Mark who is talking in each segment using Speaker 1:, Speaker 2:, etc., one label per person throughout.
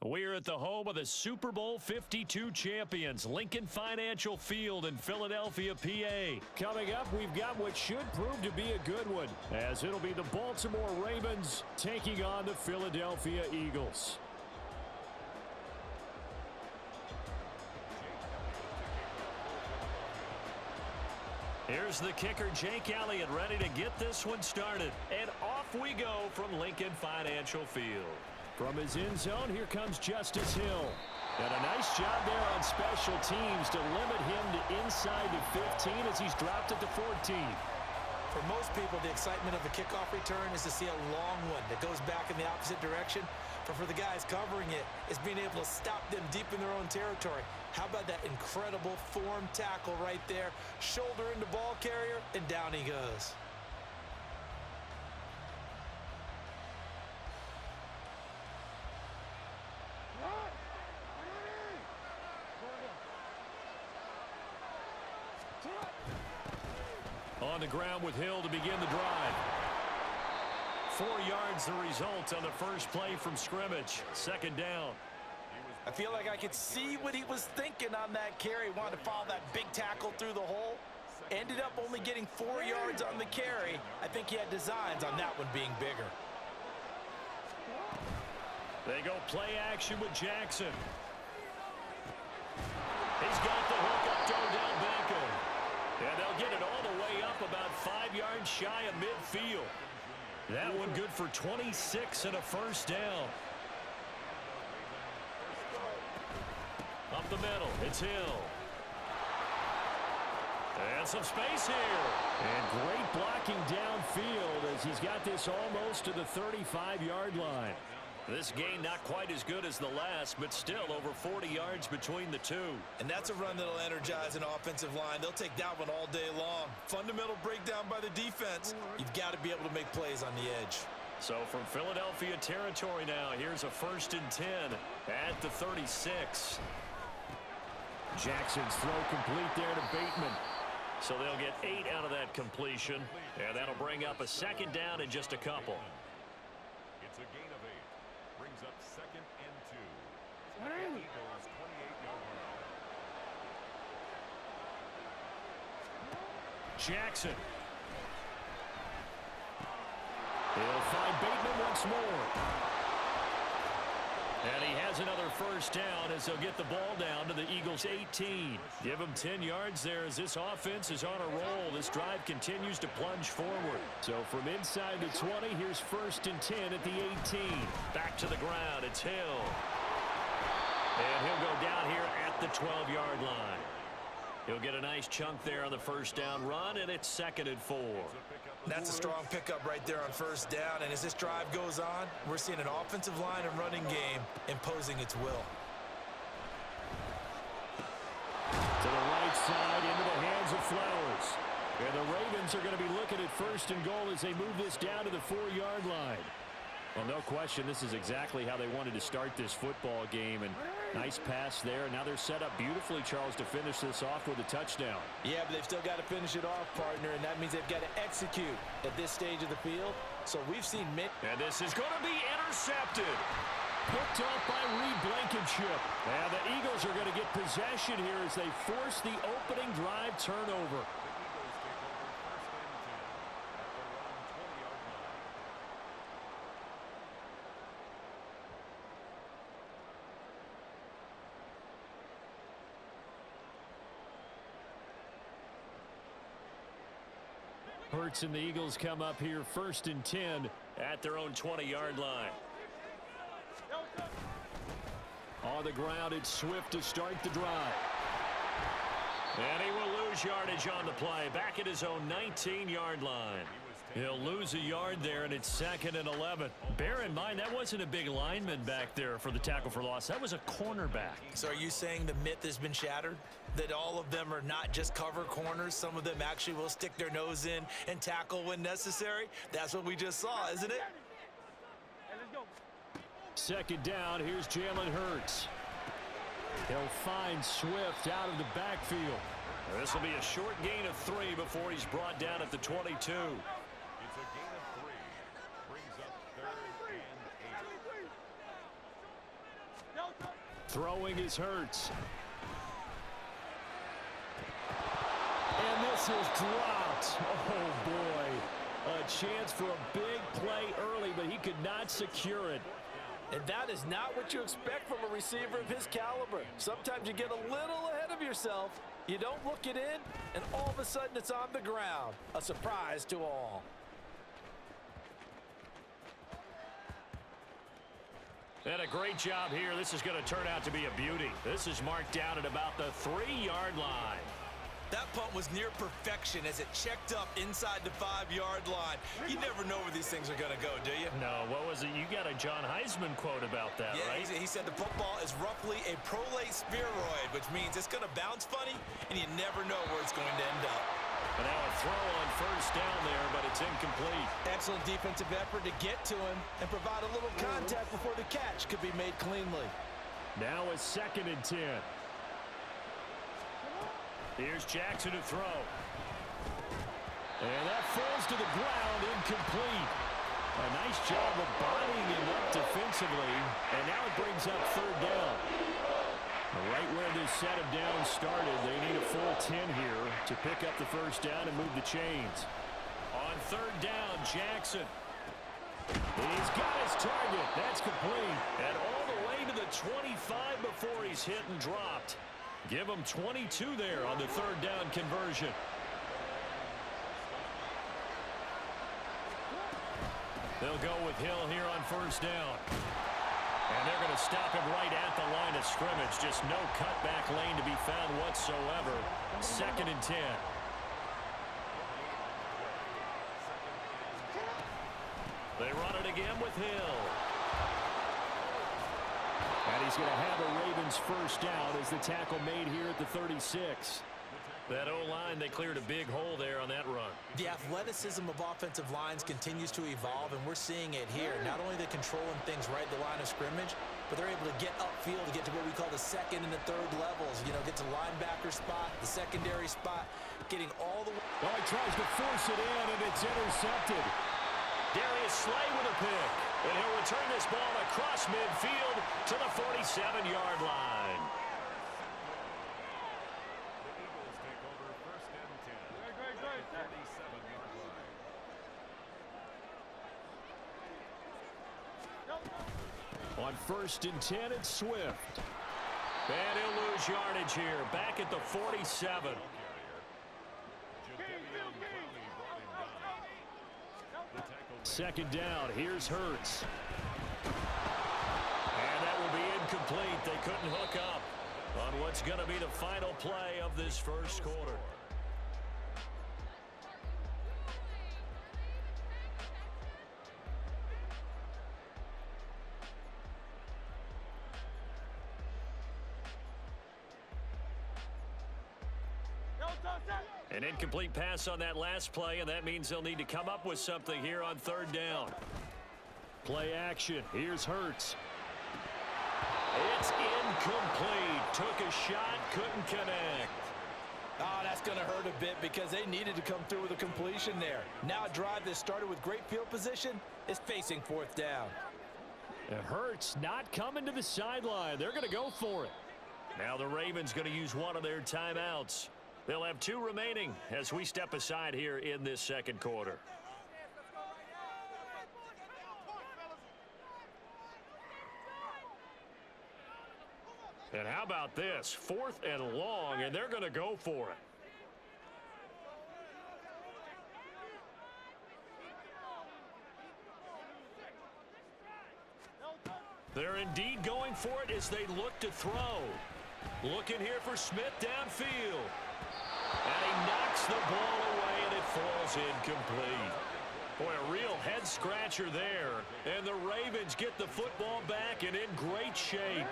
Speaker 1: We're at the home of the Super Bowl 52 champions, Lincoln Financial Field in Philadelphia, PA. Coming up, we've got what should prove to be a good one, as it'll be the Baltimore Ravens taking on the Philadelphia Eagles. Here's the kicker, Jake Elliott, ready to get this one started. And off we go from Lincoln Financial Field. From his end zone, here comes Justice Hill. And a nice job there on special teams to limit him to inside the 15 as he's dropped it to 14.
Speaker 2: For most people, the excitement of a kickoff return is to see a long one that goes back in the opposite direction. But for the guys covering it, it's being able to stop them deep in their own territory. How about that incredible form tackle right there? Shoulder into ball carrier, and down he goes.
Speaker 1: On the ground with Hill to begin the drive. 4 yards the result on the first play from scrimmage. Second down.
Speaker 2: I feel like I could see what he was thinking on that carry. Wanted to follow that big tackle through the hole. Ended up only getting 4 yards on the carry. I think he had designs on that one being bigger.
Speaker 1: They go play action with Jackson. He's got the hook up, throw down Banco. And they'll get it all the way up about 5 yards shy of midfield. That one good for 26 and a first down. Up the middle, it's Hill. And some space here. And great blocking downfield as he's got this almost to the 35-yard line. This gain not quite as good as the last, but still over 40 yards between the two.
Speaker 2: And that's a run that'll energize an offensive line. They'll take that one all day long. Fundamental breakdown by the defense. You've got to be able to make plays on the edge.
Speaker 1: So from Philadelphia territory now, here's a 1st and 10 at the 36. Jackson's throw complete there to Bateman. So they'll get 8 out of that completion, and that'll bring up a second down in just a couple.
Speaker 3: It's a gain of 8. Brings up 2nd and 2. Eagles 28-yard line.
Speaker 1: Jackson. He'll find Bateman once more. And he has another first down as they'll get the ball down to the Eagles' 18. Give them 10 yards there as this offense is on a roll. This drive continues to plunge forward. So from inside the 20, here's 1st and 10 at the 18. Back to the ground, it's Hill. And he'll go down here at the 12-yard line. He'll get a nice chunk there on the first down run, and it's 2nd and 4.
Speaker 2: That's a strong pickup right there on first down. And as this drive goes on, we're seeing an offensive line and running game imposing its will.
Speaker 1: To the right side, into the hands of Flowers. And the Ravens are going to be looking at 1st and goal as they move this down to the 4-yard line. Well, no question, this is exactly how they wanted to start this football game. And nice pass there. Now they're set up beautifully, Charles, to finish this off with a touchdown.
Speaker 2: Yeah, but they've still got to finish it off, partner, and that means they've got to execute at this stage of the field. So we've seen
Speaker 1: and this is going to be intercepted. Picked off by Reed Blankenship. And the Eagles are going to get possession here as they force the opening drive turnover. Hurts and the Eagles come up here 1st and 10 at their own 20-yard line. On the ground, it's Swift to start the drive. And he will lose yardage on the play, back at his own 19-yard line. He'll lose a yard there, and it's 2nd and 11. Bear in mind, that wasn't a big lineman back there for the tackle for loss. That was a cornerback.
Speaker 2: So are you saying the myth has been shattered? That all of them are not just cover corners? Some of them actually will stick their nose in and tackle when necessary? That's what we just saw, isn't it?
Speaker 1: Second down, here's Jalen Hurts. He'll find Swift out of the backfield. This will be a short gain of 3 before he's brought down at the 22.
Speaker 3: It's a gain of 3. Brings up 3rd and 8.
Speaker 1: Throwing is Hurts. And this is dropped. Oh, boy. A chance for a big play early, but he could not secure it.
Speaker 2: And that is not what you expect from a receiver of his caliber. Sometimes you get a little ahead of yourself. You don't look it in, and all of a sudden it's on the ground. A surprise to all.
Speaker 1: And a great job here. This is going to turn out to be a beauty. This is marked down at about the 3-yard line.
Speaker 2: That punt was near perfection as it checked up inside the 5-yard line. You never know where these things are going to go, do you?
Speaker 1: No, what was it? You got a John Heisman quote about that, right?
Speaker 2: Yeah, he said the football is roughly a prolate spheroid, which means it's going to bounce funny, and you never know where it's going to end up.
Speaker 1: And now a throw on first down there, but it's incomplete.
Speaker 2: Excellent defensive effort to get to him and provide a little contact before the catch could be made cleanly.
Speaker 1: Now a 2nd and 10. Here's Jackson to throw. And that falls to the ground, incomplete. A nice job of bodying him up defensively. And now it brings up 3rd down. Right where this set of downs started, they need a full 10 here to pick up the first down and move the chains. On 3rd down, Jackson. He's got his target. That's complete. And all the way to the 25 before he's hit and dropped. Give him 22 there on the 3rd down conversion. They'll go with Hill here on first down. And they're going to stop him right at the line of scrimmage. Just no cutback lane to be found whatsoever. 2nd and 10. They run it again with Hill. And he's going to have a Ravens first down as the tackle made here at the 36. That O-line, they cleared a big hole there on that run.
Speaker 2: The athleticism of offensive lines continues to evolve, and we're seeing it here. Not only are they controlling things right at the line of scrimmage, but they're able to get upfield to get to what we call the 2nd and the 3rd levels. You know, get to linebacker spot, the secondary spot, getting all the way.
Speaker 1: Well, he tries to force it in, and it's intercepted. Darius Slay with a pick. And he'll return this ball across midfield to the 47-yard line. On 1st and 10, it's Swift. And he'll lose yardage here. Back at the 47. 2nd down. Here's Hurts. And that will be incomplete. They couldn't hook up on what's going to be the final play of this first quarter. An incomplete pass on that last play, and that means they'll need to come up with something here on 3rd down. Play action. Here's Hurts. It's incomplete. Took a shot, couldn't connect.
Speaker 2: Oh, that's going to hurt a bit because they needed to come through with a completion there. Now a drive that started with great field position is facing 4th down.
Speaker 1: And Hurts not coming to the sideline. They're going to go for it. Now the Ravens going to use one of their timeouts. They'll have 2 remaining as we step aside here in this 2nd quarter. And how about this? 4th and long, and they're going to go for it. They're indeed going for it as they look to throw. Looking here for Smith downfield. And he knocks the ball away, and it falls incomplete. Boy, a real head-scratcher there. And the Ravens get the football back and in great shape.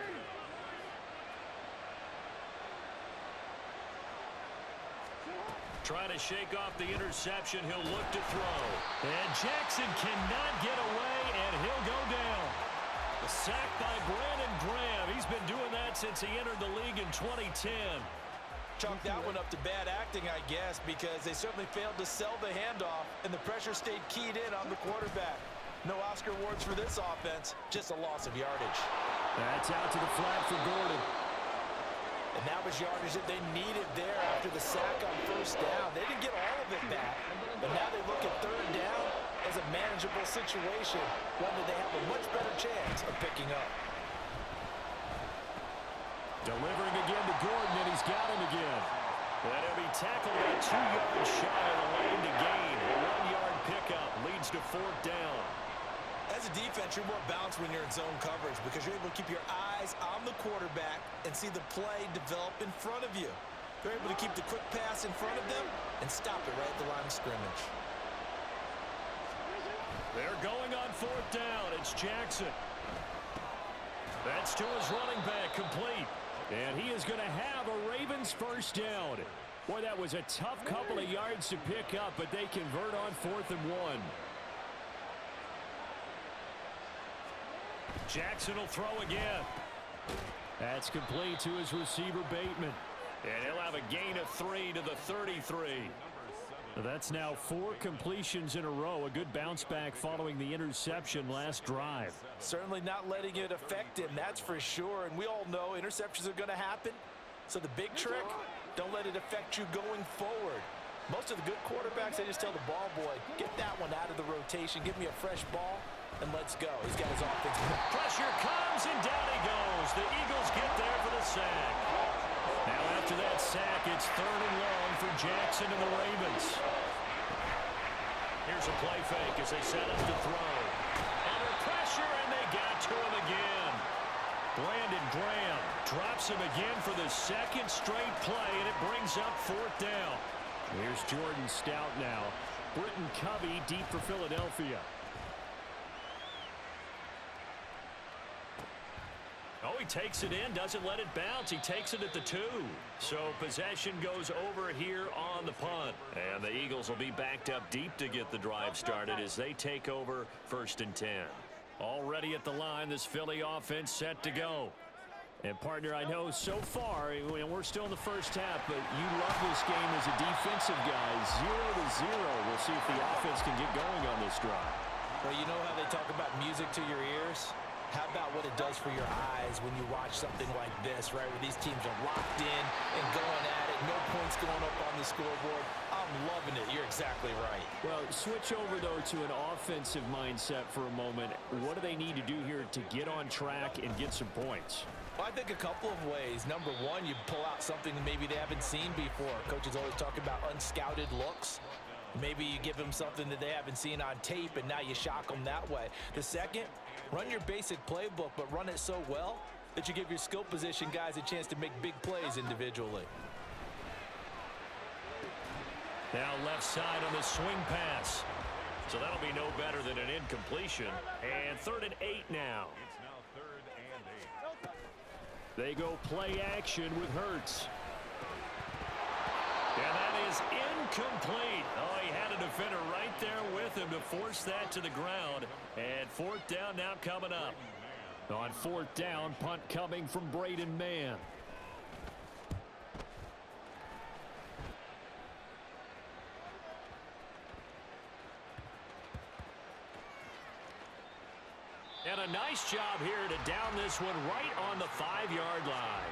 Speaker 1: Trying to shake off the interception. He'll look to throw. And Jackson cannot get away, and he'll go down. A sack by Brandon Graham. He's been doing that since he entered the league in 2010.
Speaker 2: Chalk that one up to bad acting, I guess, because they certainly failed to sell the handoff, and the pressure stayed keyed in on the quarterback. No Oscar awards for this offense, just a loss of yardage.
Speaker 1: That's out to the flat for Gordon.
Speaker 2: And that was yardage that they needed there after the sack on first down. They didn't get all of it back, but now they look at third down as a manageable situation, one that they have a much better chance of picking up.
Speaker 1: Delivering again to Gordon, and he's got him again. And he'll be tackled about 2 yards shy of the lane to gain. A 1-yard pickup leads to fourth down.
Speaker 2: As a defense, you're more balanced when you're in zone coverage because you're able to keep your eyes on the quarterback and see the play develop in front of you. They're able to keep the quick pass in front of them and stop it right at the line of scrimmage.
Speaker 1: They're going on fourth down. It's Jackson. That's to his running back, complete. And he is going to have a Ravens first down. Boy, that was a tough couple of yards to pick up, but they convert on 4th and 1. Jackson will throw again. That's complete to his receiver, Bateman. And he'll have a gain of 3 to the 33. That's now 4 completions in a row. A good bounce back following the interception last drive.
Speaker 2: Certainly not letting it affect him, that's for sure. And we all know interceptions are going to happen. So the big trick, don't let it affect you going forward. Most of the good quarterbacks, they just tell the ball boy, get that one out of the rotation, give me a fresh ball, and let's go. He's got his offense.
Speaker 1: Pressure comes, and down he goes. The Eagles get there for the sack. Now after that sack, it's 3rd and long for Jackson and the Ravens. Here's a play fake as they set up to throw. Under pressure, and they got to him again. Brandon Graham drops him again for the 2nd straight play, and it brings up 4th down. Here's Jordan Stout now. Britton Covey deep for Philadelphia. Oh, he takes it in, doesn't let it bounce. He takes it at the 2. So possession goes over here on the punt. And the Eagles will be backed up deep to get the drive started as they take over 1st and 10. Already at the line, this Philly offense set to go. And, partner, I know so far, we're still in the first half, but you love this game as a defensive guy. 0-0. We'll see if the offense can get going on this drive.
Speaker 2: Well, you know how they talk about music to your ears? How about what it does for your eyes when you watch something like this, right, where these teams are locked in and going at it, no points going up on the scoreboard. I'm loving it. You're exactly right.
Speaker 1: Well, switch over, though, to an offensive mindset for a moment. What do they need to do here to get on track and get some points?
Speaker 2: Well, I think a couple of ways. Number one, you pull out something that maybe they haven't seen before. Coaches always talk about unscouted looks. Maybe you give them something that they haven't seen on tape, and now you shock them that way. The second, run your basic playbook, but run it so well that you give your skill position guys a chance to make big plays individually.
Speaker 1: Now left side on the swing pass. So that'll be no better than an incompletion. And 3rd and 8 now.
Speaker 3: It's now 3rd and 8.
Speaker 1: They go play action with Hurts. And that is incomplete. Oh, he had a defender right there with him to force that to the ground. And 4th down now coming up. On 4th down, punt coming from Braden Mann. And a nice job here to down this one right on the 5-yard line.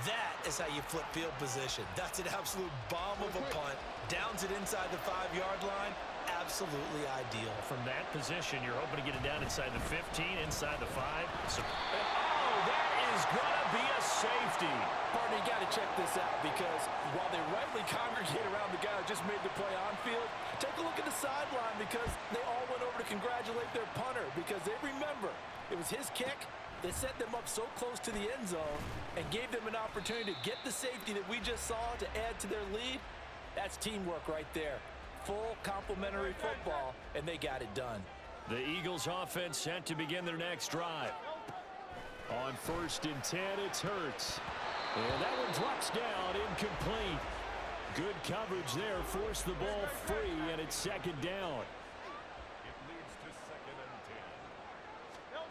Speaker 2: That is how you flip field position. That's an absolute bomb of a punt. Downs it inside the 5-yard line. Absolutely ideal.
Speaker 1: From that position, you're hoping to get it down inside the 15, inside the 5. So, oh, that is going to be a safety.
Speaker 2: Partner, you got to check this out because while they rightly congregate around the guy who just made the play on field, take a look at the sideline because they all went over to congratulate their punter because they remember it was his kick that set them up so close to the end zone and gave them an opportunity to get the safety that we just saw to add to their lead. That's teamwork right there. Full complementary football, and they got it done.
Speaker 1: The Eagles offense set to begin their next drive. On 1st and 10, it's Hurts. And that one drops down, incomplete. Good coverage there, forced the ball free, and it's 2nd down.
Speaker 3: It leads to 2nd and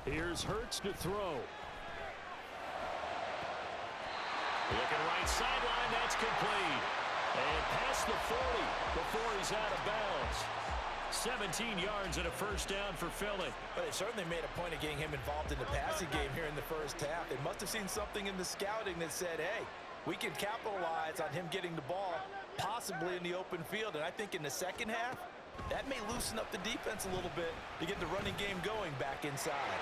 Speaker 3: 10.
Speaker 1: Here's Hurts to throw. Looking right sideline, that's complete. And past the 40 before he's out of bounds. 17 yards and a first down for Philly.
Speaker 2: But they certainly made a point of getting him involved in the passing game here in the first half. They must have seen something in the scouting that said, hey, we can capitalize on him getting the ball possibly in the open field. And I think in the second half, that may loosen up the defense a little bit to get the running game going back inside.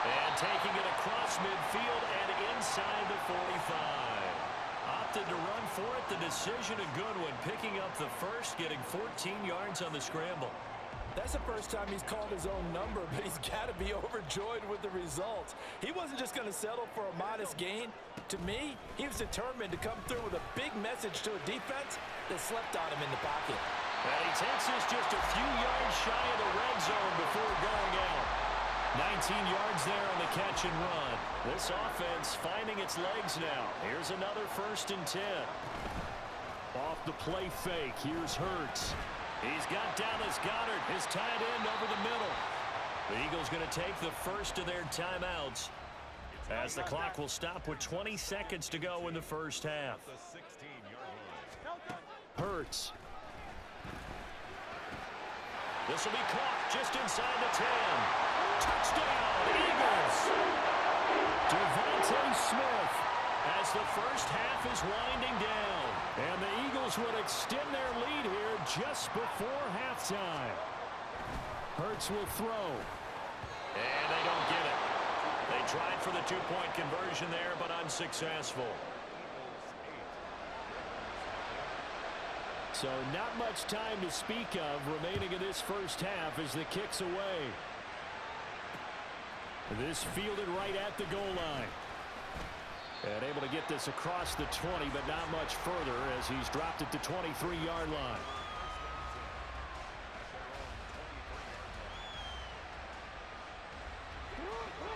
Speaker 1: And taking it across midfield and inside the 45. Opted to run for it. The decision a good one. Picking up the first, getting 14 yards on the scramble.
Speaker 2: That's the first time he's called his own number, but he's got to be overjoyed with the results. He wasn't just going to settle for a modest gain. To me, he was determined to come through with a big message to a defense that slept on him in the pocket.
Speaker 1: And he takes us just a few yards shy of the red zone before going out. 19 yards there on the catch and run. This offense finding its legs now. Here's another 1st and 10. Off the play fake, here's Hurts. He's got Dallas Goedert, his tight end, over the middle. The Eagles going to take the first of their timeouts as the clock will stop with 20 seconds to go in the first half. Hurts. This will be caught just inside the 10. Touchdown, Eagles! Devontae Smith as the first half is winding down. And the Eagles would extend their lead here just before halftime. Hurts will throw. And they don't get it. They tried for the two-point conversion there, but unsuccessful. So not much time to speak of remaining in this first half as the kick's away. This fielded right at the goal line. And able to get this across the 20, but not much further as he's dropped it to 23-yard line.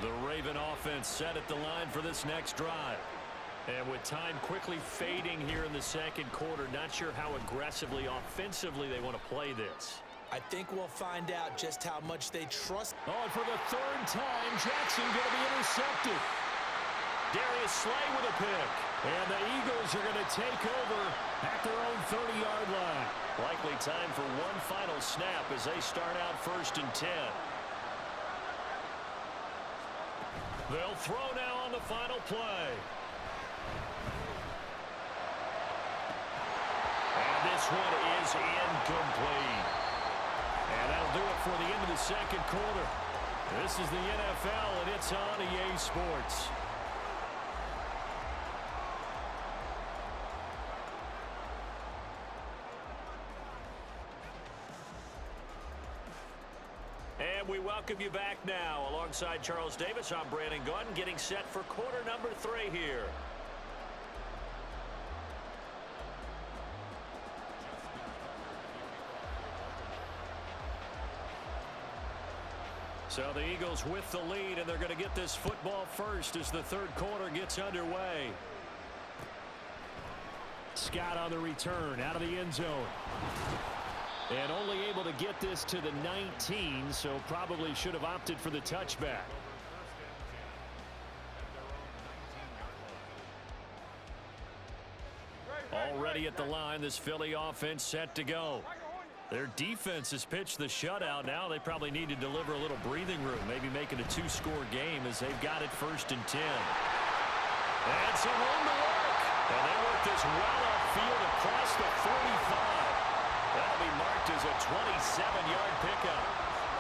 Speaker 1: The Raven offense set at the line for this next drive. And with time quickly fading here in the second quarter, not sure how aggressively, offensively they want to play this.
Speaker 2: I think we'll find out just how much they trust.
Speaker 1: Oh, and for the 3rd time, Jackson going to be intercepted. Darius Slay with a pick. And the Eagles are going to take over at their own 30-yard line. Likely time for one final snap as they start out 1st and 10. They'll throw now on the final play. And this one is incomplete. And that'll do it for the end of the second quarter. This is the NFL, and it's on EA Sports. And we welcome you back now. Alongside Charles Davis, I'm Brandon Gunn, getting set for quarter number 3 here. So the Eagles with the lead, and they're going to get this football first as the third quarter gets underway. Scott on the return out of the end zone. And only able to get this to the 19, so probably should have opted for the touchback. Already at the line, this Philly offense set to go. Their defense has pitched the shutout. Now they probably need to deliver a little breathing room, maybe make it a 2-score game as they've got it 1st and 10. And some room to work. And they work this well upfield across the 45. That'll be marked as a 27-yard pickup.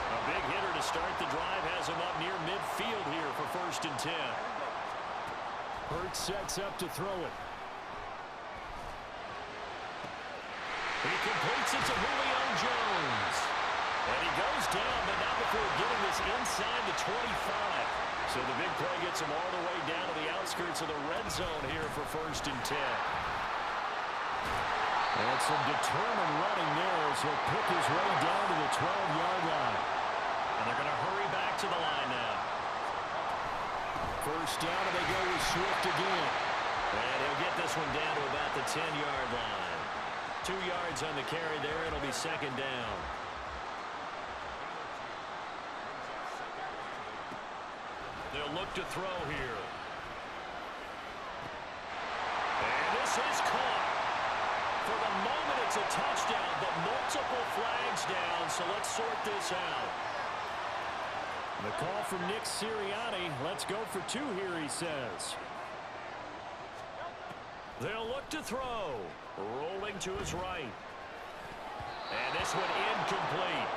Speaker 1: A big hitter to start the drive has him up near midfield here for 1st and 10. Hurts sets up to throw it. He completes it to Julio Jones. And he goes down, but not before getting this inside the 25. So the big play gets him all the way down to the outskirts of the red zone here for 1st and 10. And some determined running there as he'll pick his way down to the 12-yard line. And they're going to hurry back to the line now. First down, and they go with Swift again. And he'll get this one down to about the 10-yard line. 2 yards on the carry there. It'll be 2nd down. They'll look to throw here. And this is caught. For the moment, it's a touchdown, but multiple flags down, so let's sort this out. The call from Nick Sirianni. Let's go for two here, he says. They'll look to throw. Rolling to his right. And this one incomplete.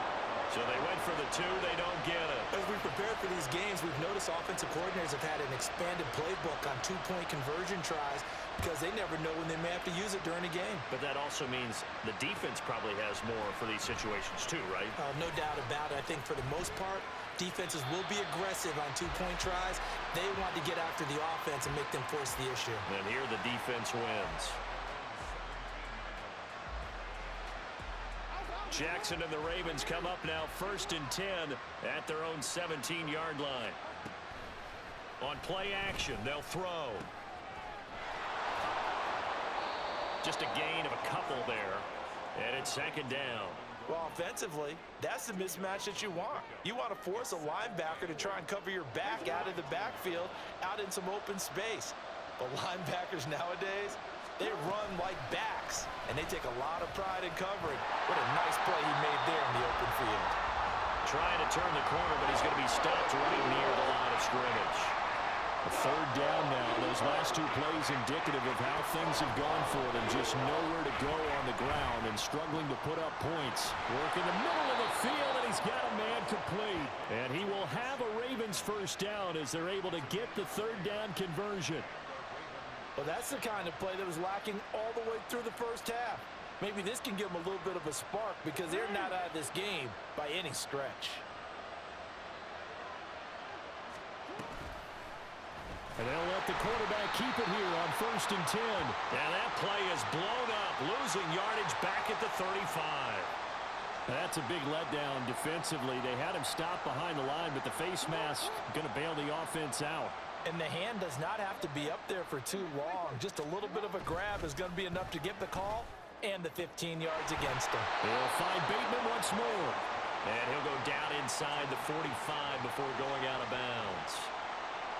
Speaker 1: So they went for the two. They don't get it.
Speaker 2: As we prepare for these games, we've noticed offensive coordinators have had an expanded playbook on two-point conversion tries because they never know when they may have to use it during a game.
Speaker 1: But that also means the defense probably has more for these situations too, right?
Speaker 2: No doubt about it. I think for the most part, defenses will be aggressive on two-point tries. They want to get after the offense and make them force the issue.
Speaker 1: And here the defense wins. Jackson and the Ravens come up now 1st and 10 at their own 17-yard line. On play action, they'll throw. Just a gain of a couple there. And it's 2nd down.
Speaker 2: Well, offensively, that's the mismatch that you want. You want to force a linebacker to try and cover your back out of the backfield, out in some open space. But linebackers nowadays, they run like backs, and they take a lot of pride in covering. What a nice play he made there in the open field.
Speaker 1: Trying to turn the corner, but he's going to be stopped right near the line of scrimmage. A 3rd down now. Those last two plays indicative of how things have gone for them. Just nowhere to go on the ground and struggling to put up points. Work in the middle of the field, and he's got a man complete. And he will have a Ravens 1st down as they're able to get the 3rd down conversion.
Speaker 2: Well, that's the kind of play that was lacking all the way through the first half. Maybe this can give them a little bit of a spark because they're not out of this game by any stretch.
Speaker 1: And they'll let the quarterback keep it here on 1st and 10. And that play is blown up, losing yardage back at the 35. That's a big letdown defensively. They had him stopped behind the line, but the face mask going to bail the offense out.
Speaker 2: And the hand does not have to be up there for too long. Just a little bit of a grab is going to be enough to get the call and the 15 yards against him.
Speaker 1: He'll find Bateman once more. And he'll go down inside the 45 before going out of bounds.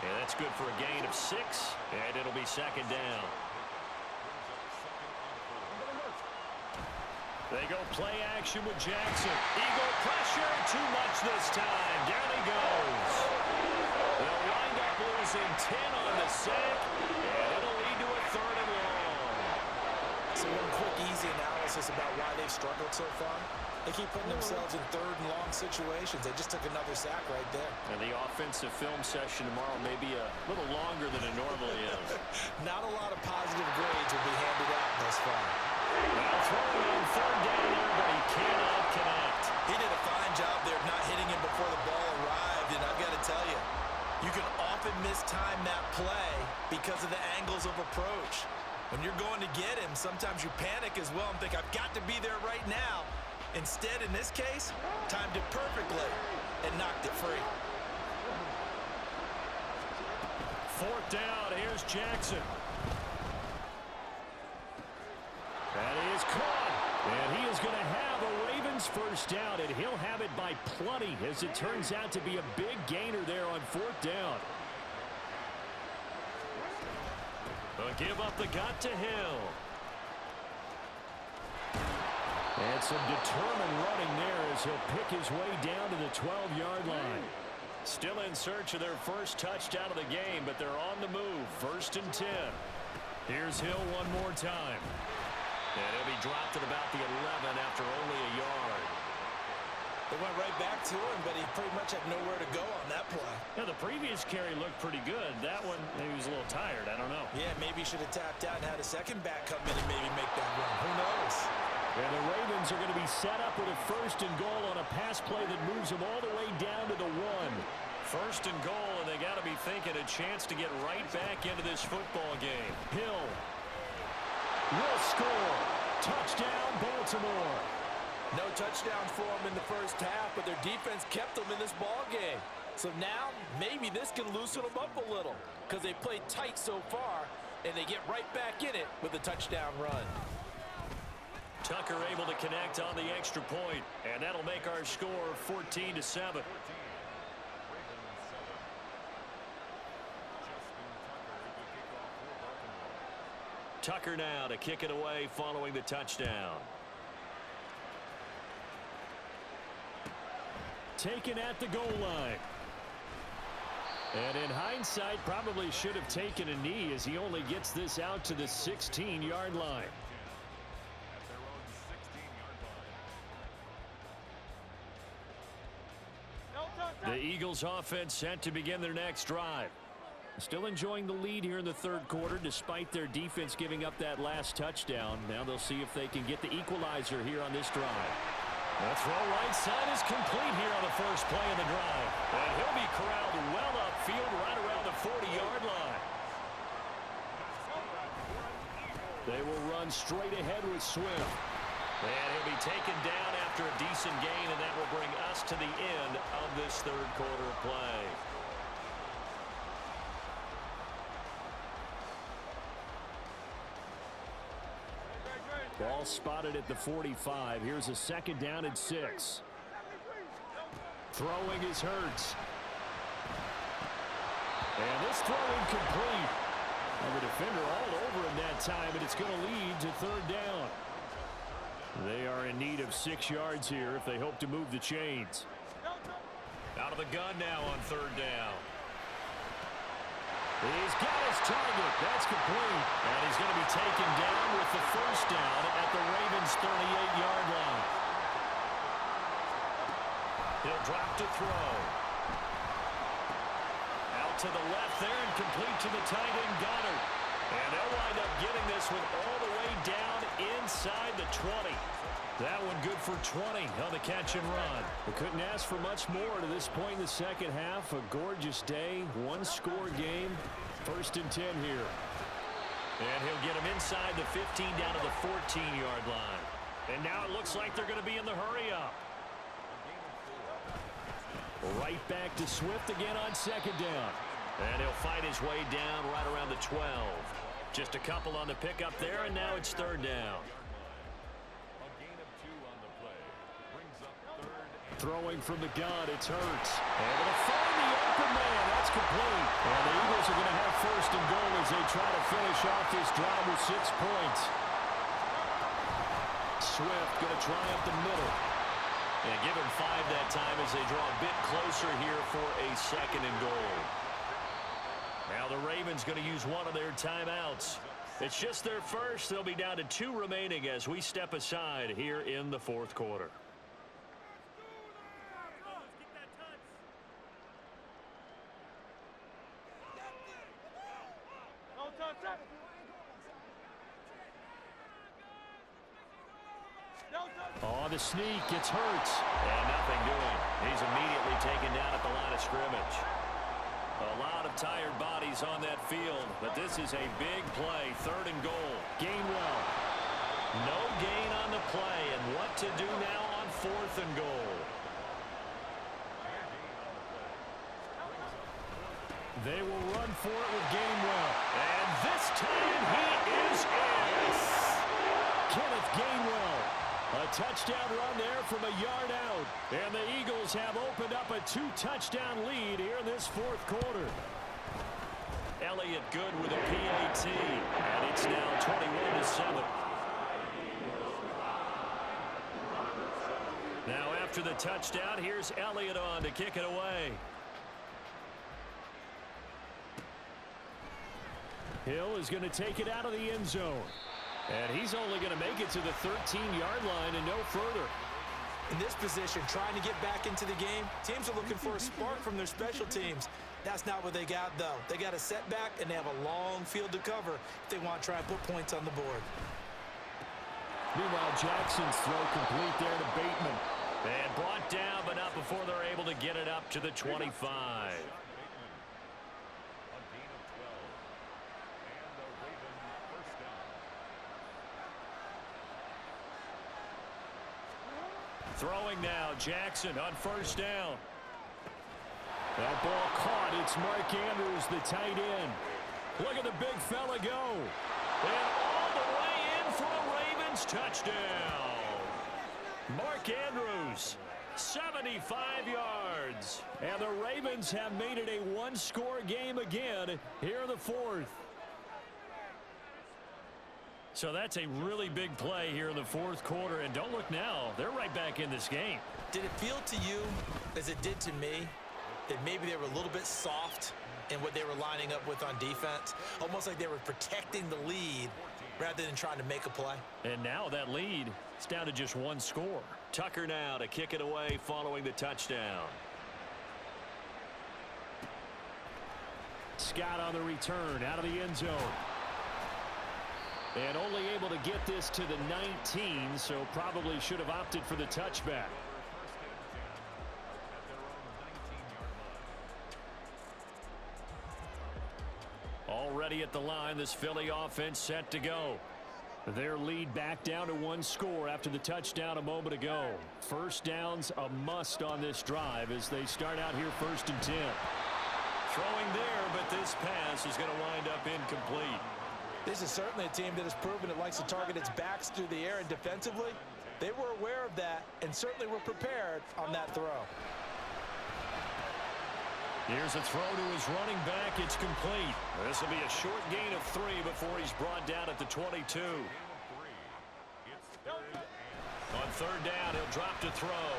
Speaker 1: And that's good for a gain of 6, and it'll be 2nd down. They go play action with Jackson. Eagle pressure, too much this time. Down he goes. They'll wind up losing 10 on the sack, and it'll lead to a 3rd and long.
Speaker 2: So one quick, easy analysis about why they've struggled so far. They keep putting themselves in 3rd and long situations. They just took another sack right there.
Speaker 1: And the offensive film session tomorrow may be a little longer than it normally is.
Speaker 2: Not a lot of positive grades will be handed out thus far.
Speaker 1: Now throwing on 3rd down there, but he cannot connect.
Speaker 2: He did a fine job there of not hitting him before the ball arrived, and I've got to tell you, you can often mistime that play because of the angles of approach. When you're going to get him, sometimes you panic as well and think, I've got to be there right now. Instead, in this case, timed it perfectly and knocked it free.
Speaker 1: 4th down, here's Jackson. That is caught. And he is going to have a Ravens 1st down, and he'll have it by plenty as it turns out to be a big gainer there on 4th down. They'll give up the gut to Hill. And some determined running there as he'll pick his way down to the 12-yard line. Still in search of their 1st touchdown of the game, but they're on the move. 1st and 10. Here's Hill one more time. And he'll be dropped at about the 11 after only a yard.
Speaker 2: They went right back to him, but he pretty much had nowhere to go on that play.
Speaker 1: Yeah, the previous carry looked pretty good. That one, maybe he was a little tired. I don't know.
Speaker 2: Yeah, maybe he should have tapped out and had a second back come in and maybe make that run. Who knows?
Speaker 1: And the Ravens are going to be set up with a 1st and goal on a pass play that moves them all the way down to the 1. 1st and goal, and they got to be thinking a chance to get right back into this football game. Hill will score. Touchdown, Baltimore.
Speaker 2: No touchdowns for them in the first half, but their defense kept them in this ball game. So now, maybe this can loosen them up a little because they played tight so far, and they get right back in it with a touchdown run.
Speaker 1: Tucker able to connect on the extra point, and that'll make our score 14-7. Tucker now to kick it away following the touchdown. Taken at the goal line. And in hindsight, probably should have taken a knee as he only gets this out to the 16-yard line. The Eagles offense set to begin their next drive. Still enjoying the lead here in the third quarter despite their defense giving up that last touchdown. Now they'll see if they can get the equalizer here on this drive. The throw right side is complete here on the first play of the drive. And he'll be corralled well upfield right around the 40-yard line. They will run straight ahead with Swift. And he'll be taken down after a decent gain, and that will bring us to the end of this third quarter of play. Ball spotted at the 45. Here's a 2nd down and 6. Throwing is Hurts. And this throw incomplete. And the defender all over him that time, and it's going to lead to 3rd down. They are in need of 6 yards here if they hope to move the chains. Out of the gun now on 3rd down. He's got his target. That's complete. And he's going to be taken down with the 1st down at the Ravens' 38-yard line. He'll drop to throw. Out to the left there and complete to the tight end Goddard. And they'll wind up getting this one all the way down inside the 20. That one good for 20 on the catch and run. We couldn't ask for much more to this point in the second half. A gorgeous day, 1-score game. 1st and 10 here. And he'll get him inside the 15 down to the 14-yard line. And now it looks like they're going to be in the hurry-up. Right back to Swift again on 2nd down. And he'll fight his way down right around the 12. Just a couple on the pickup there, and now it's 3rd down. Throwing from the gun, it's Hurts. Able to find the open man. That's complete. And the Eagles are going to have 1st and goal as they try to finish off this drive with 6 points. Swift going to try up the middle. And give him 5 that time as they draw a bit closer here for a 2nd and goal. Now the Ravens going to use one of their timeouts. It's just their first. They'll be down to 2 remaining as we step aside here in the 4th quarter. On the sneak, it's Hurts. And nothing doing. He's immediately taken down at the line of scrimmage. A lot of tired bodies on that field, but this is a big play. 3rd and goal. Gainwell. No gain on the play, and what to do now on 4th and goal. They will run for it with Gainwell. And this time he is in. Kenneth Gainwell. A touchdown run there from a yard out. And the Eagles have opened up a 2-touchdown lead here in this 4th quarter. Elliott good with a PAT. And it's now 21-7. Now after the touchdown, here's Elliott on to kick it away. Hill is going to take it out of the end zone. And he's only going to make it to the 13-yard line and no further.
Speaker 2: In this position, trying to get back into the game, teams are looking for a spark from their special teams. That's not what they got, though. They got a setback, and they have a long field to cover if they want to try and put points on the board.
Speaker 1: Meanwhile, Jackson's throw complete there to Bateman. And brought down, but not before they're able to get it up to the 25. Throwing now, Jackson on 1st down. That ball caught. It's Mark Andrews, the tight end. Look at the big fella go. And all the way in for a Ravens touchdown. Mark Andrews, 75 yards. And the Ravens have made it a 1-score game again here in the 4th. So that's a really big play here in the fourth quarter. And don't look now, they're right back in this game.
Speaker 2: Did it feel to you, as it did to me, that maybe they were a little bit soft in what they were lining up with on defense? Almost like they were protecting the lead rather than trying to make a play.
Speaker 1: And now that lead is down to just one score. Tucker now to kick it away following the touchdown. Scott on the return out of the end zone. And only able to get this to the 19, so probably should have opted for the touchback. Already at the line, this Philly offense set to go. Their lead back down to one score after the touchdown a moment ago. First down's a must on this drive as they start out here 1st and 10. Throwing there, but this pass is going to wind up incomplete.
Speaker 2: This is certainly a team that has proven it likes to target its backs through the air, and defensively, they were aware of that and certainly were prepared on that throw.
Speaker 1: Here's a throw to his running back. It's complete. This will be a short gain of 3 before he's brought down at the 22. On 3rd down, he'll drop to throw.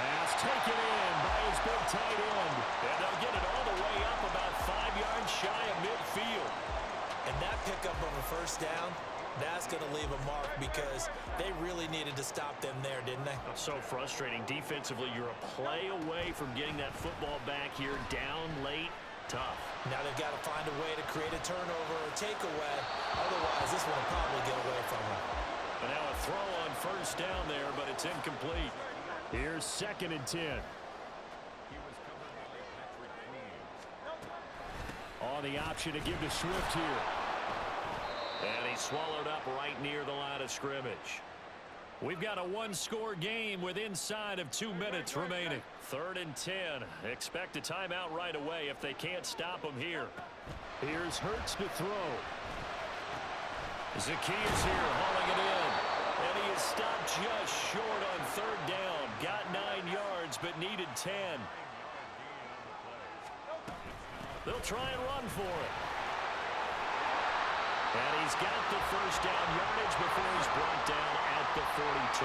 Speaker 1: Pass taken in by his big tight end. And they'll get it all the way up about 5 yards shy of midfield.
Speaker 2: And that pickup of a first down, that's going to leave a mark because they really needed to stop them there, didn't they?
Speaker 1: So frustrating. Defensively, you're a play away from getting that football back here down late. Tough.
Speaker 2: Now they've got to find a way to create a turnover or takeaway. Otherwise, this one will probably get away from them.
Speaker 1: And now a throw on 1st down there, but it's incomplete. Here's 2nd and 10. On the option to give to Swift here. And he's swallowed up right near the line of scrimmage. We've got a one-score game with inside of 2 minutes remaining. 3rd and 10. Expect a timeout right away if they can't stop him here. Here's Hurts to throw. Zacchaeus here hauling it in. And he is stopped just short on 3rd down. Got 9 yards, but needed 10. They'll try and run for it. And he's got the 1st down yardage before he's brought down at the 42.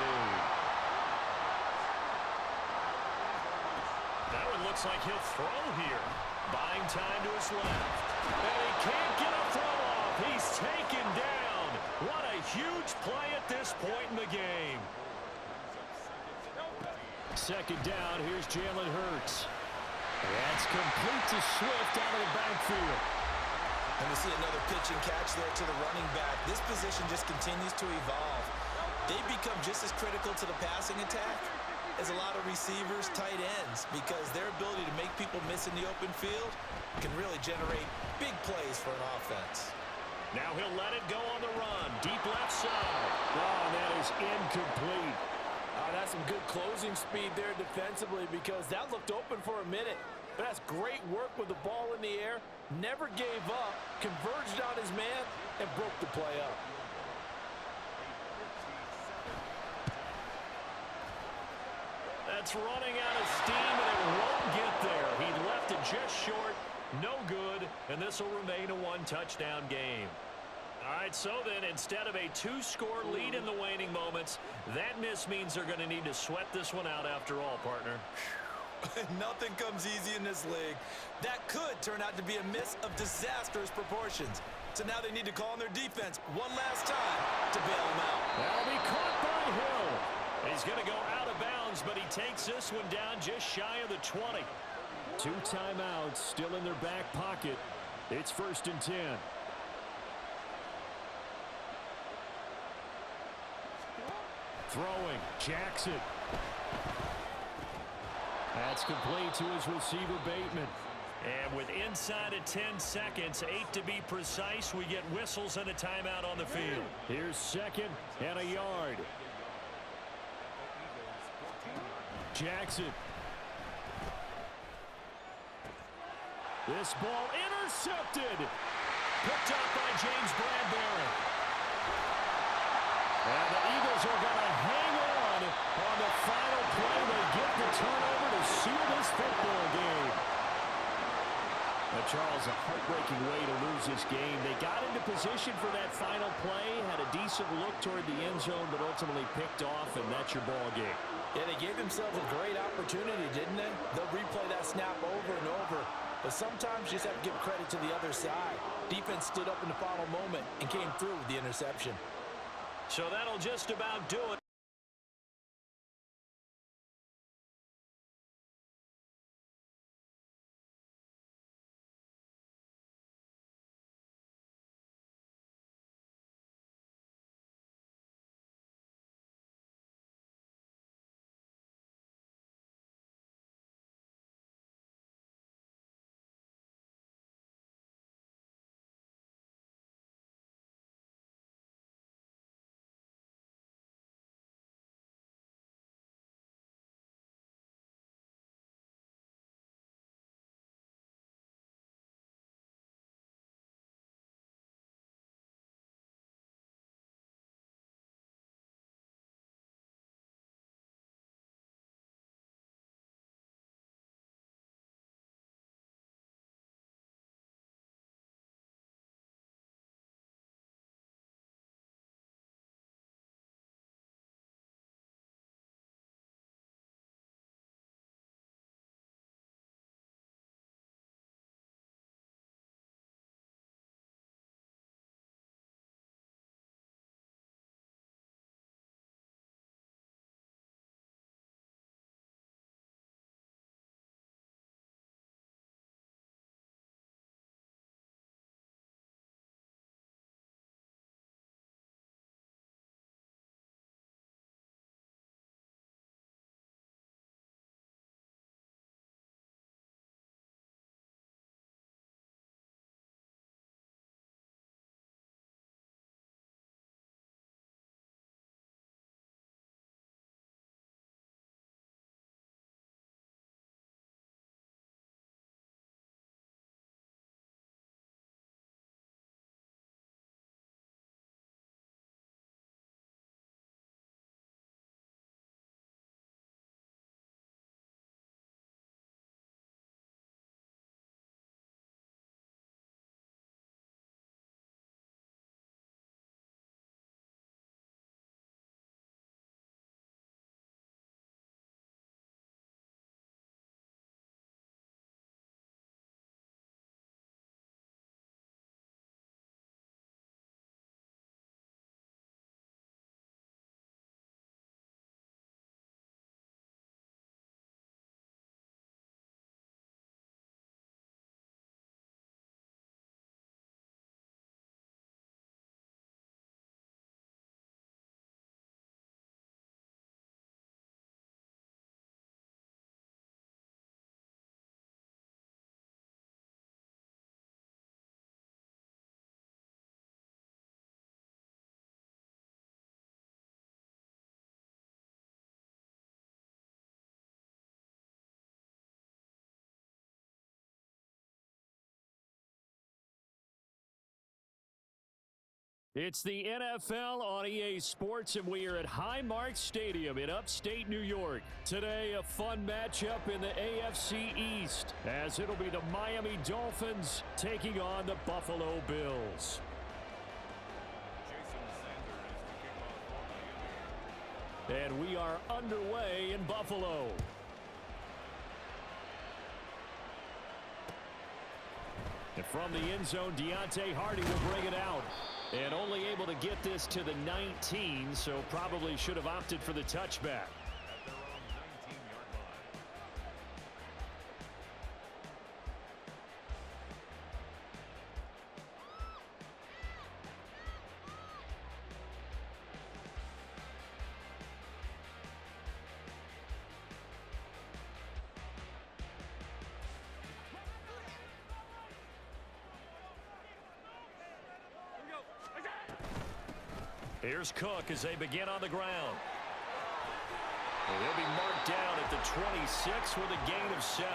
Speaker 1: That one looks like he'll throw here. Buying time to his left. And he can't get a throw off. He's taken down. What a huge play at this point in the game. 2nd down, here's Jalen Hurts. That's complete to Swift out of the backfield.
Speaker 2: And we see another pitch and catch there to the running back. This position just continues to evolve. They become just as critical to the passing attack as a lot of receivers, tight ends, because their ability to make people miss in the open field can really generate big plays for an offense.
Speaker 1: Now he'll let it go on the run. Deep left side. Oh, that is incomplete.
Speaker 2: That's some good closing speed there defensively because that looked open for a minute. But that's great work with the ball in the air. Never gave up, converged on his man, and broke the play up.
Speaker 1: That's running out of steam, and it won't get there. He left it just short. No good, and this will remain a one-touchdown game. All right, so then instead of a 2-score lead in the waning moments, that miss means they're going to need to sweat this one out after all, partner.
Speaker 2: Nothing comes easy in this league. That could turn out to be a miss of disastrous proportions. So now they need to call on their defense one last time to bail them out.
Speaker 1: That'll be caught by Hill. He's going to go out of bounds, but he takes this one down just shy of the 20. 2 timeouts still in their back pocket. It's 1st and 10. Throwing, Jackson. That's complete to his receiver, Bateman. And with inside of 10 seconds, 8 to be precise, we get whistles and a timeout on the field. Here's 2nd and a yard. Jackson. This ball intercepted. Picked up by James Bradbury. And the Eagles are going to hang on the final play. They get the turnover to seal this football game. A Charles, a heartbreaking way to lose this game. They got into position for that final play, had a decent look toward the end zone, but ultimately picked off, and that's your ball game.
Speaker 2: Yeah, they gave themselves a great opportunity, didn't they? They'll replay that snap over and over. But sometimes you just have to give credit to the other side. Defense stood up in the final moment and came through with the interception.
Speaker 1: So that'll just about do it. It's the NFL on EA Sports, and we are at Highmark Stadium in upstate New York. Today, a fun matchup in the AFC East, as it'll be the Miami Dolphins taking on the Buffalo Bills. And we are underway in Buffalo. And from the end zone, Deontay Hardy will bring it out. And only able to get this to the 19, so probably should have opted for the touchback. Here's Cook as they begin on the ground. And he'll be marked down at the 26 with a gain of 7.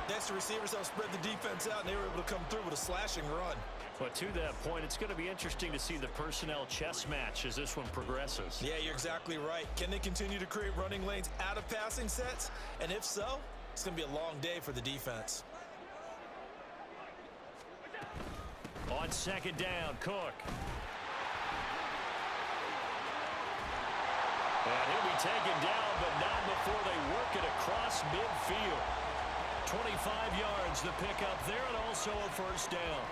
Speaker 2: Next, the receivers don't spread the defense out, and they were able to come through with a slashing run.
Speaker 1: But to that point, it's going to be interesting to see the personnel chess match as this one progresses.
Speaker 2: Yeah, you're exactly right. Can they continue to create running lanes out of passing sets? And if so, it's going to be a long day for the defense.
Speaker 1: On second down, Cook. And he'll be taken down, but not before they work it across midfield. 25 yards the pickup there, and also a first down.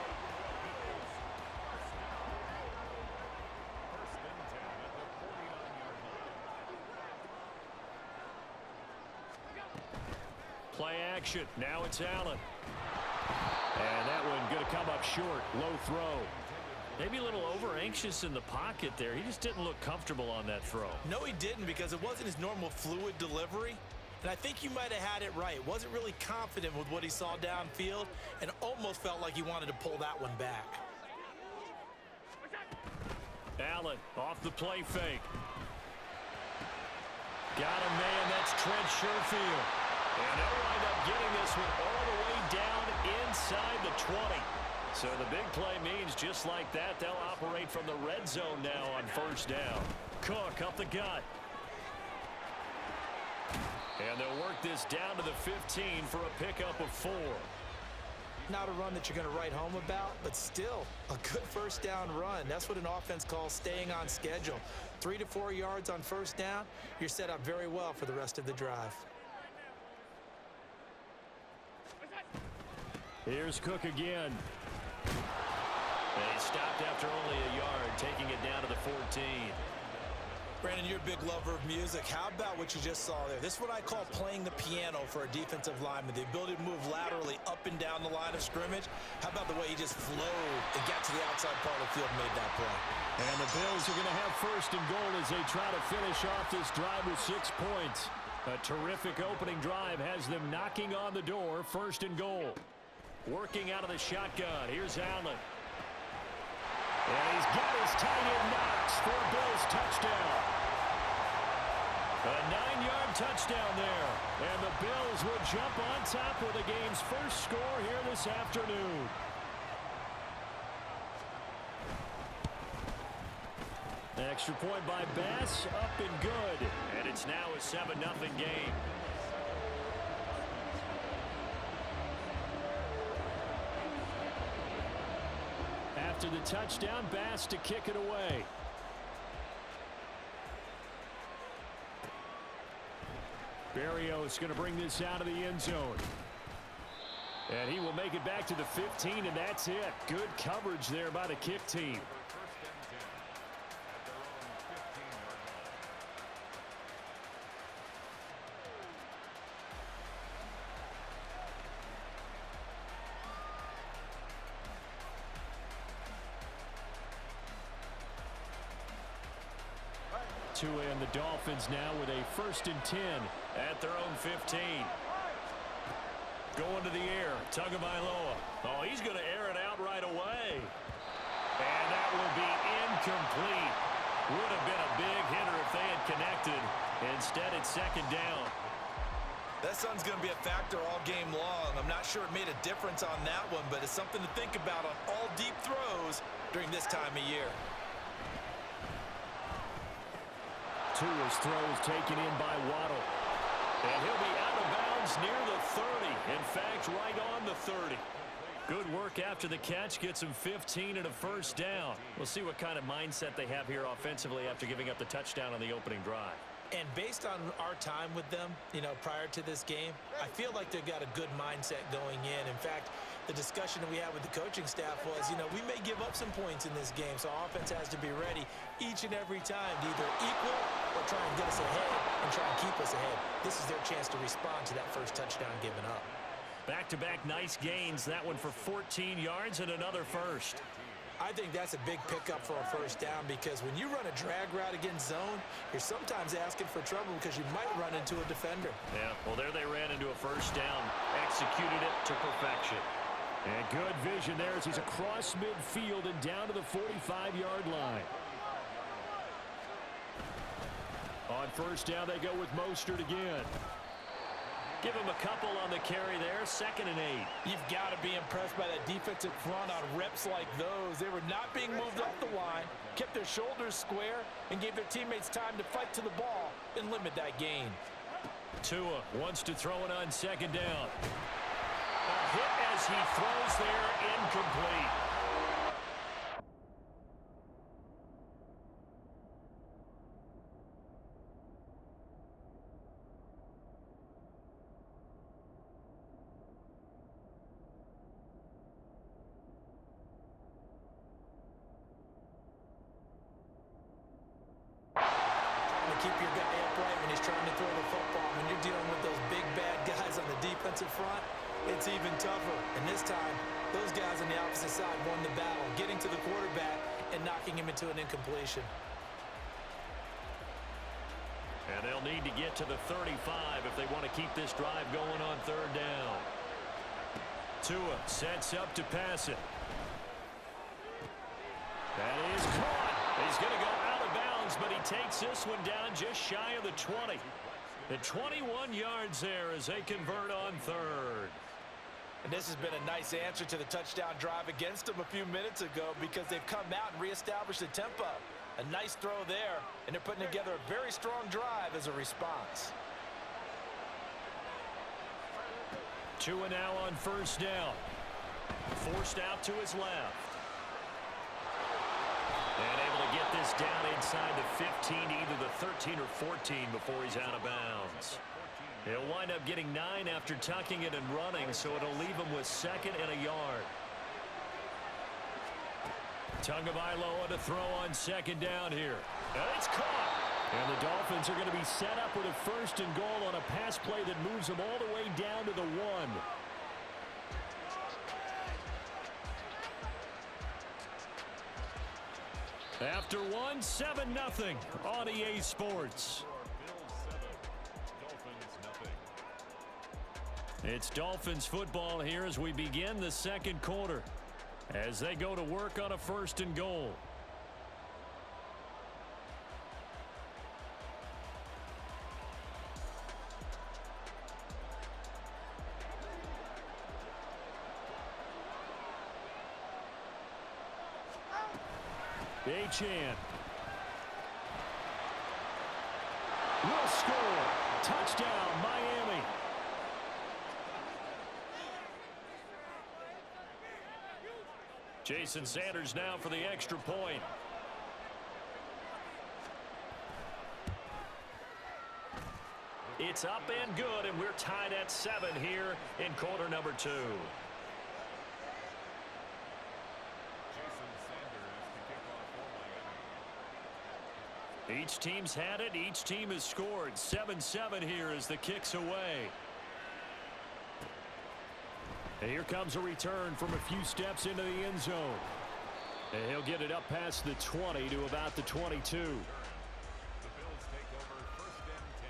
Speaker 1: Play action. Now it's Allen. And that one going to come up short. Low throw. Maybe a little over-anxious in the pocket there. He just didn't look comfortable on that throw.
Speaker 2: No, he didn't, because it wasn't his normal fluid delivery. And I think you might have had it right. Wasn't really confident with what he saw downfield and almost felt like he wanted to pull that one back.
Speaker 1: Allen off the play fake. Got a man. That's Trent Sherfield. And they'll wind up getting this one all the way down inside the 20. So the big play means just like that, they'll operate from the red zone now on first down. Cook up the gut. And they'll work this down to the 15 for a pickup of 4.
Speaker 2: Not a run that you're going to write home about, but still a good first down run. That's what an offense calls staying on schedule. 3 to 4 yards on first down, you're set up very well for the rest of the drive.
Speaker 1: Here's Cook again. And he stopped after only a yard, taking it down to the 14.
Speaker 2: Brandon, you're a big lover of music. How about what you just saw there? This is what I call playing the piano for a defensive lineman. The ability to move laterally up and down the line of scrimmage. How about the way he just flowed and got to the outside part of the field and made that play?
Speaker 1: And the Bills are going to have first and goal as they try to finish off this drive with 6 points. A terrific opening drive has them knocking on the door. First and goal. Working out of the shotgun. Here's Allen. And he's got his tight end Knox for a Bills touchdown. A 9-yard touchdown there. And the Bills will jump on top with the game's first score here this afternoon. Extra point by Bass, up and good. And it's now a 7-0 game. After the touchdown, Bass to kick it away. Berrios going to bring this out of the end zone. And he will make it back to the 15, and that's it. Good coverage there by the kick team. 2 and the Dolphins now with a 1st and 10 at their own 15. Going to the air, Tagovailoa. Oh, he's going to air it out right away. And that will be incomplete. Would have been a big hitter if they had connected. Instead, it's 2nd down.
Speaker 2: That sun's going to be a factor all game long. I'm not sure it made a difference on that one, but it's something to think about on all deep throws during this time of year.
Speaker 1: Tua's throw is taken in by Waddle. And he'll be out of bounds near the 30. In fact, right on the 30. Good work after the catch. Gets him 15 and a 1st down. We'll see what kind of mindset they have here offensively after giving up the touchdown on the opening drive.
Speaker 2: And based on our time with them, prior to this game, I feel like they've got a good mindset going in. In fact, the discussion that we had with the coaching staff was, we may give up some points in this game, so offense has to be ready each and every time to either equal or try and get us ahead and try and keep us ahead. This is their chance to respond to that first touchdown given up.
Speaker 1: Back-to-back nice gains. That one for 14 yards and another first.
Speaker 2: I think that's a big pickup for a 1st down because when you run a drag route against zone, you're sometimes asking for trouble because you might run into a defender.
Speaker 1: Yeah, well, there they ran into a 1st down. Executed it to perfection. And good vision there as he's across midfield and down to the 45-yard line. On 1st down, they go with Mostert again. Give him a couple on the carry there. 2nd and 8.
Speaker 2: You've got to be impressed by that defensive front on reps like those. They were not being moved off the line, kept their shoulders square, and gave their teammates time to fight to the ball and limit that gain.
Speaker 1: Tua wants to throw it on 2nd down. A hit as he throws there, incomplete.
Speaker 2: trying to throw the football. When you're dealing with those big, bad guys on the defensive front, it's even tougher. And this time, those guys on the opposite side won the battle, getting to the quarterback and knocking him into an incompletion.
Speaker 1: And they'll need to get to the 35 if they want to keep this drive going on third down. Tua sets up to pass it. That is caught. He's going to go out of bounds, but he takes this one down just shy of the 20. The 21 yards there as they convert on third.
Speaker 2: And this has been a nice answer to the touchdown drive against them a few minutes ago because they've come out and reestablished the tempo. A nice throw there, and they're putting together a very strong drive as a response.
Speaker 1: Tua now on first down. Forced out to his left. And able to get this down inside the 15, either the 13 or 14 before he's out of bounds. He'll wind up getting 9 after tucking it and running, so it'll leave him with second and a yard. Tagovailoa to throw on second down here. And it's caught. And the Dolphins are going to be set up with a first and goal on a pass play that moves them all the way down to the 1. After 1, 7-0 on EA Sports. It's Dolphins football here as we begin the second quarter, as they go to work on a first and goal. Achane will score. Touchdown, Miami. Jason Sanders now for the extra point. It's up and good, and we're tied at 7 here in quarter number 2. Each team's had it. Each team has scored. 7-7 here as the kick's away. And here comes a return from a few steps into the end zone. And he'll get it up past the 20 to about the 22.
Speaker 3: The Bills take over first and 10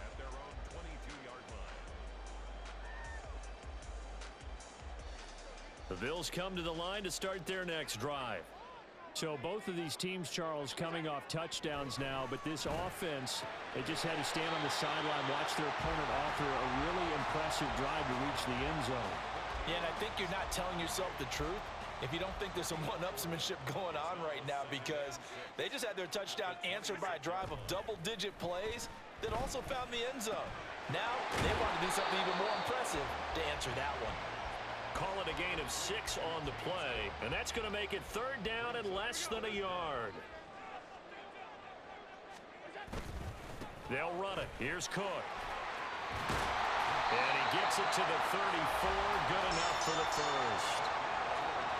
Speaker 3: at their own 22-yard line.
Speaker 1: The Bills come to the line to start their next drive. So both of these teams, Charles, coming off touchdowns now, but this offense, they just had to stand on the sideline, watch their opponent author a really impressive drive to reach the end zone.
Speaker 2: Yeah, and I think you're not telling yourself the truth if you don't think there's some one-upsmanship going on right now, because they just had their touchdown answered by a drive of double-digit plays that also found the end zone. Now they want to do something even more impressive to answer that one.
Speaker 1: Call it a gain of 6 on the play, and that's going to make it third down and less than a yard. They'll run it. Here's Cook. And he gets it to the 34. Good enough for the first.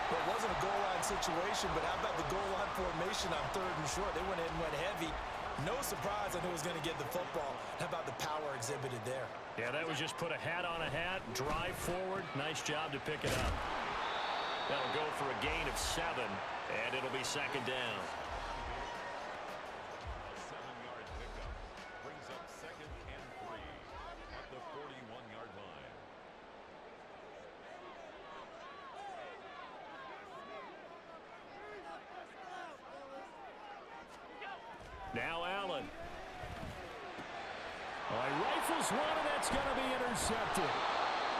Speaker 2: Well, it wasn't a goal line situation, but how about the goal line formation on third and short? They went in and went heavy. No surprise on who was going to get the football. How about the power exhibited there?
Speaker 1: Yeah, that was just put a hat on a hat, drive forward. Nice job to pick it up. That'll go for a gain of 7, and it'll be second down.
Speaker 3: A 7-yard pickup brings up second and 3 at the 41-yard line.
Speaker 1: Now Allen. Well, he rifles one, and that's going to be intercepted.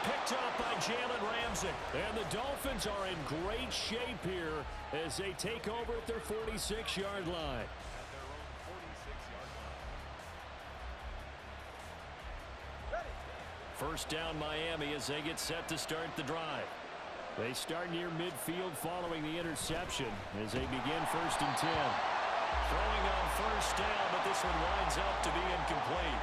Speaker 1: Picked up by Jalen Ramsey. And the Dolphins are in great shape here as they take over at their 46-yard line. First down Miami as they get set to start the drive. They start near midfield following the interception as they begin first and 10. Throwing on first down, but this one winds up to be incomplete.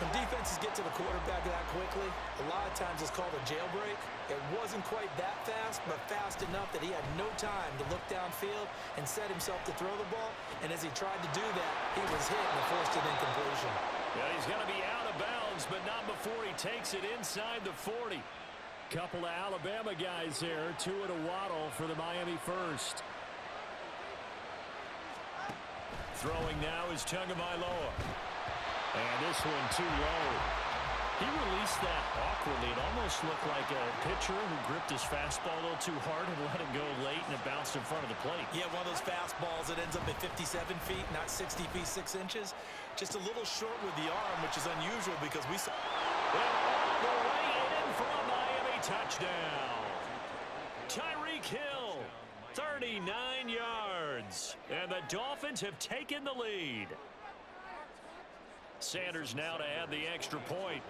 Speaker 2: When defenses get to the quarterback that quickly, a lot of times it's called a jailbreak. It wasn't quite that fast, but fast enough that he had no time to look downfield and set himself to throw the ball. And as he tried to do that, he was hit and forced an incompletion.
Speaker 1: Yeah, he's going to be out of bounds, but not before he takes it inside the 40. Couple of Alabama guys there. Tua to Waddle for the Miami first. Throwing now is Tagovailoa. And this one too low. He released that awkwardly. It almost looked like a pitcher who gripped his fastball a little too hard and let it go late, and it bounced in front of the plate.
Speaker 2: Yeah, one of those fastballs that ends up at 57 feet, not 60 feet, 6 inches. Just a little short with the arm, which is unusual because we saw...
Speaker 1: And all the way in for a Miami touchdown. Tyreek Hill, 39 yards. And the Dolphins have taken the lead. Sanders now to add the extra point.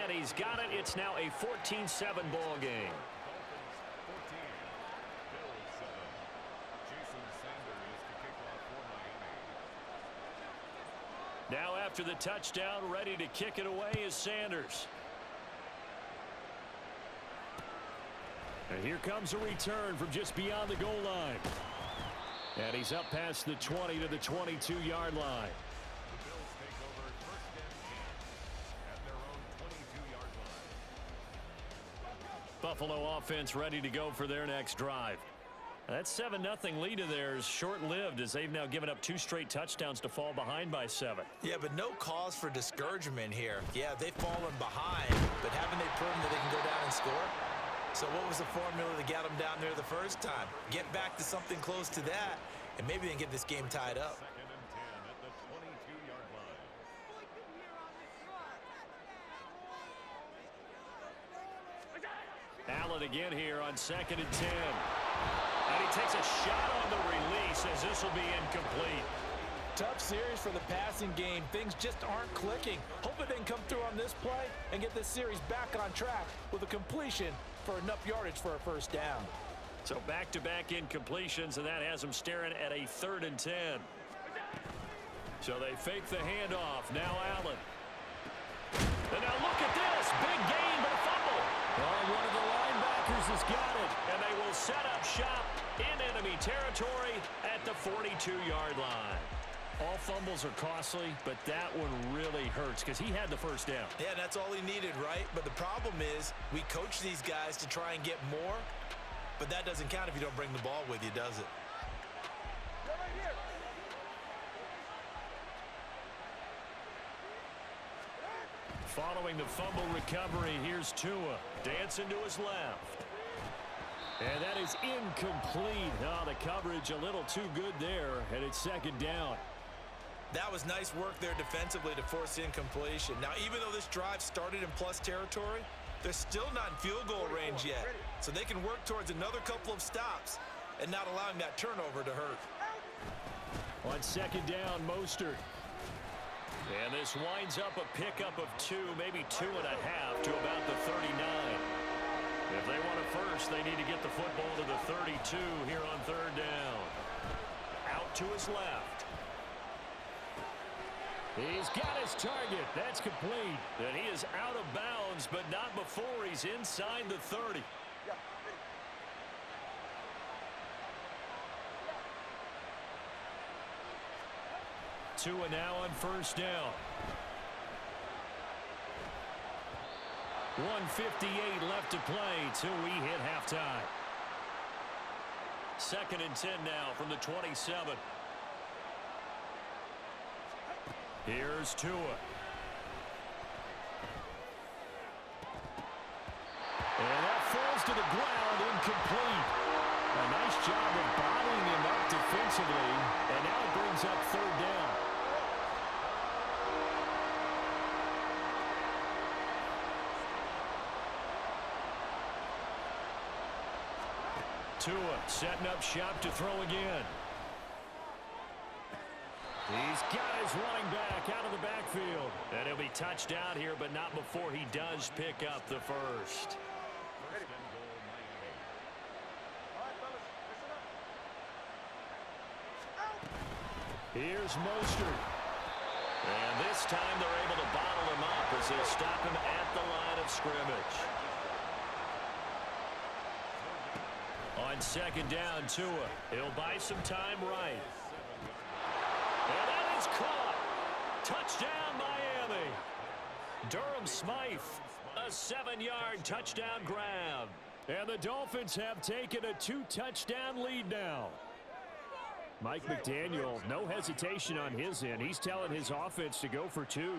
Speaker 1: And he's got it. It's now a 14-7 ball game. Now after the touchdown, ready to kick it away is Sanders. And here comes a return from just beyond the goal line. And he's up past the 20 to the 22-yard line.
Speaker 3: The Bills take over first and 10 at their own 22-yard line.
Speaker 1: Buffalo offense ready to go for their next drive. That 7-0 lead of theirs short-lived as they've now given up 2 straight touchdowns to fall behind by 7.
Speaker 2: Yeah, but no cause for discouragement here. Yeah, they've fallen behind, but haven't they proven that they can go down and score? So what was the formula that got them down there the first time? Get back to something close to that, and maybe they can get this game tied up.
Speaker 3: Second and 10 at the 22-yard line.
Speaker 1: Allen again here on second and 10. And he takes a shot on the release as this will be incomplete.
Speaker 2: Tough series for the passing game. Things just aren't clicking. Hoping they can come through on this play and get this series back on track with a completion for enough yardage for a first down.
Speaker 1: So back-to-back incompletions, and that has them staring at a 3rd and 10. So they fake the handoff. Now Allen. And now look at this. Big gain, but a fumble. Oh, one of the linebackers has got it. And they will set up shop in enemy territory at the 42-yard line. All fumbles are costly, but that one really hurts because he had the first down.
Speaker 2: Yeah, that's all he needed, right? But the problem is we coach these guys to try and get more, but that doesn't count if you don't bring the ball with you, does it?
Speaker 1: Following the fumble recovery, here's Tua. Dancing to his left. And that is incomplete. Oh, the coverage a little too good there, and it's 2nd down.
Speaker 2: That was nice work there defensively to force incompletion. Now, even though this drive started in plus territory, they're still not in field goal range yet. So they can work towards another couple of stops and not allowing that turnover to hurt.
Speaker 1: On 2nd down, Mostert. And this winds up a pickup of 2, maybe 2.5 to about the 39. If they want a first, they need to get the football to the 32 here on 3rd down. Out to his left. He's got his target. That's complete. And he is out of bounds, but not before he's inside the 30. Tua now on 1st down. 1:58 left to play till we hit halftime. 2nd and 10 now from the 27. Here's Tua. And that falls to the ground, incomplete. A nice job of bottling him up defensively, and now it brings up 3rd down. Tua setting up shop to throw again. He's got his running back out of the backfield. And he'll be touched out here, but not before he does pick up the first.
Speaker 3: First and goal, Miami.
Speaker 1: Here's Mostert. And this time they're able to bottle him up as they stop him at the line of scrimmage. On 2nd down, Tua. He'll buy some time right. It's caught. Touchdown, Miami. Durham Smythe, a 7-yard touchdown grab. And the Dolphins have taken a 2-touchdown lead now. Mike McDaniel, no hesitation on his end. He's telling his offense to go for 2.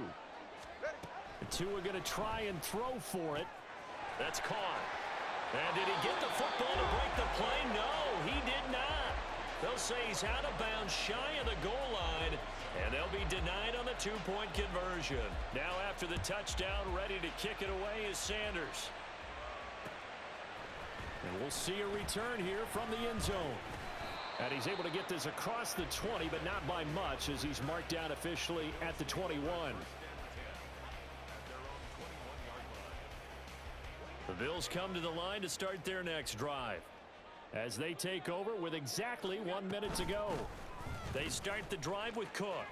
Speaker 1: The 2 are going to try and throw for it. That's caught. And did he get the football to break the play? No, he did not. They'll say he's out of bounds, shy of the goal line, and they'll be denied on the 2-point conversion. Now after the touchdown, ready to kick it away is Sanders. And we'll see a return here from the end zone. And he's able to get this across the 20, but not by much, as he's marked down officially at the 21. The Bills come to the line to start their next drive, as they take over with exactly 1 minute to go. They start the drive with Cook.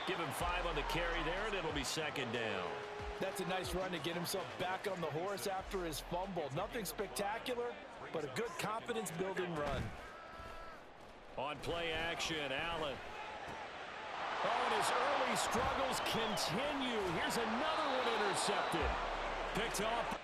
Speaker 1: Give him 5 on the carry there, and it'll be second down.
Speaker 2: That's a nice run to get himself back on the horse after his fumble. Nothing spectacular, but a good confidence-building run.
Speaker 1: On play action, Allen. Oh, and his early struggles continue. Here's another one intercepted. Picked off.